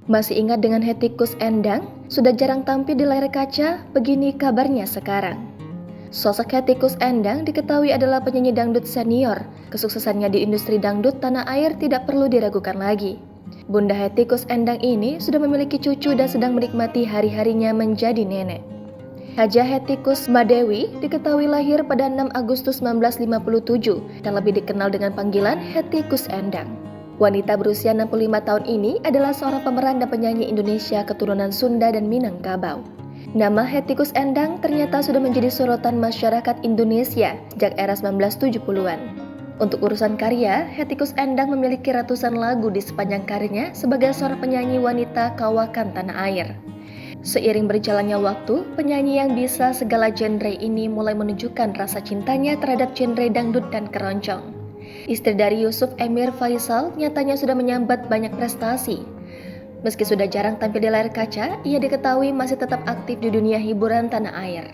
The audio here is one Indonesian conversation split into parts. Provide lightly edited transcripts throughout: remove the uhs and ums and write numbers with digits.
Masih ingat dengan Hetty Koes Endang? Sudah jarang tampil di layar kaca, begini kabarnya sekarang. Sosok Hetty Koes Endang diketahui adalah penyanyi dangdut senior. Kesuksesannya di industri dangdut tanah air tidak perlu diragukan lagi. Bunda Hetty Koes Endang ini sudah memiliki cucu dan sedang menikmati hari-harinya menjadi nenek. Hajah Hetty Koes Madewi diketahui lahir pada 6 Agustus 1957 dan lebih dikenal dengan panggilan Hetty Koes Endang. Wanita berusia 65 tahun ini adalah seorang pemeran dan penyanyi Indonesia keturunan Sunda dan Minangkabau. Nama Hetty Koes Endang ternyata sudah menjadi sorotan masyarakat Indonesia sejak era 1970-an. Untuk urusan karya, Hetty Koes Endang memiliki ratusan lagu di sepanjang karirnya sebagai seorang penyanyi wanita kawakan tanah air. Seiring berjalannya waktu, penyanyi yang bisa segala genre ini mulai menunjukkan rasa cintanya terhadap genre dangdut dan keroncong. Istri dari Yusuf Emir Faisal nyatanya sudah menyambat banyak prestasi. Meski sudah jarang tampil di layar kaca, ia diketahui masih tetap aktif di dunia hiburan tanah air.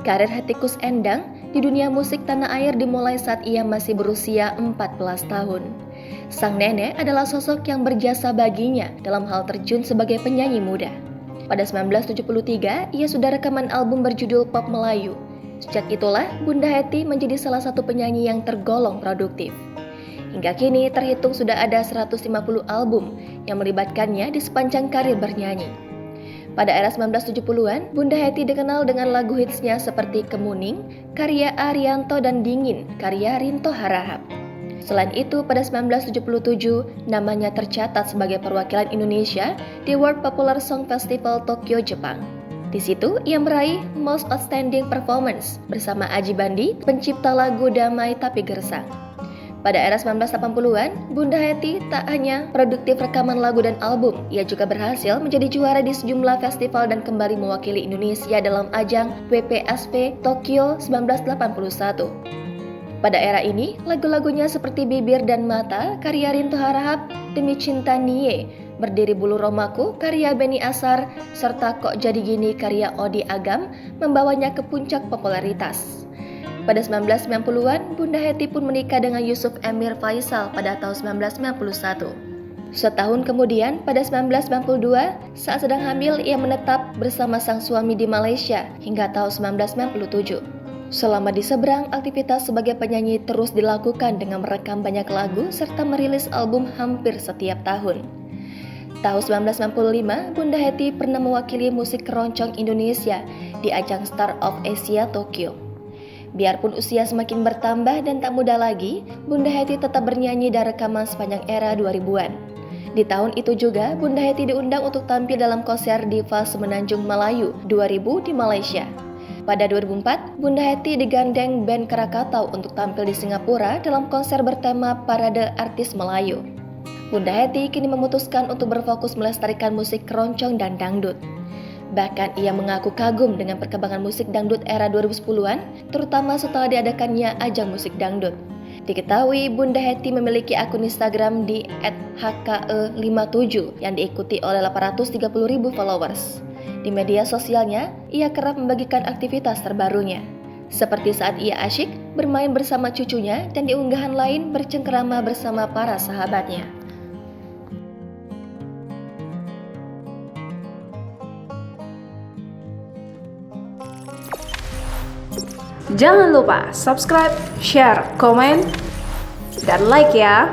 Karir Hetty Koes Endang di dunia musik tanah air dimulai saat ia masih berusia 14 tahun. Sang nenek adalah sosok yang berjasa baginya dalam hal terjun sebagai penyanyi muda. Pada 1973, ia sudah rekaman album berjudul Pop Melayu. Sejak itulah, Bunda Hetty menjadi salah satu penyanyi yang tergolong produktif. Hingga kini terhitung sudah ada 150 album yang melibatkannya di sepanjang karir bernyanyi. Pada era 1970-an, Bunda Hetty dikenal dengan lagu hitsnya seperti Kemuning, karya Arianto dan Dingin, karya Rinto Harahap. Selain itu, pada 1977, namanya tercatat sebagai perwakilan Indonesia di World Popular Song Festival Tokyo, Jepang. Di situ, ia meraih Most Outstanding Performance bersama Aji Bandi, pencipta lagu Damai Tapi Gersang. Pada era 1980-an, Bunda Hetty tak hanya produktif rekaman lagu dan album, ia juga berhasil menjadi juara di sejumlah festival dan kembali mewakili Indonesia dalam ajang WPSP Tokyo 1981. Pada era ini, lagu-lagunya seperti Bibir dan Mata, karya Rinto Harahap, Demi Cinta Nie, Berdiri Bulu Romaku, karya Benny Asar, serta Kok Jadi Gini, karya Odi Agam, membawanya ke puncak popularitas. Pada 1990-an, Bunda Hetty pun menikah dengan Yusuf Emir Faisal pada tahun 1991. Setahun kemudian, pada 1992, saat sedang hamil, ia menetap bersama sang suami di Malaysia hingga tahun 1997. Selama di seberang, aktivitas sebagai penyanyi terus dilakukan dengan merekam banyak lagu serta merilis album hampir setiap tahun. Tahun 1995, Bunda Hetty pernah mewakili musik keroncong Indonesia di ajang Star of Asia Tokyo. Biarpun usia semakin bertambah dan tak muda lagi, Bunda Hetty tetap bernyanyi dan rekaman sepanjang era 2000-an. Di tahun itu juga, Bunda Hetty diundang untuk tampil dalam konser Diva Semenanjung Melayu 2000 di Malaysia. Pada 2004, Bunda Hetty digandeng band Krakatau untuk tampil di Singapura dalam konser bertema Parade Artis Melayu. Bunda Hetty kini memutuskan untuk berfokus melestarikan musik keroncong dan dangdut. Bahkan ia mengaku kagum dengan perkembangan musik dangdut era 2010-an, terutama setelah diadakannya ajang musik dangdut. Diketahui Bunda Hetty memiliki akun Instagram di @hke57 yang diikuti oleh 830.000 followers. Di media sosialnya, ia kerap membagikan aktivitas terbarunya. Seperti saat ia asyik bermain bersama cucunya dan di unggahan lain bercengkerama bersama para sahabatnya. Jangan lupa subscribe, share, komen, dan like ya!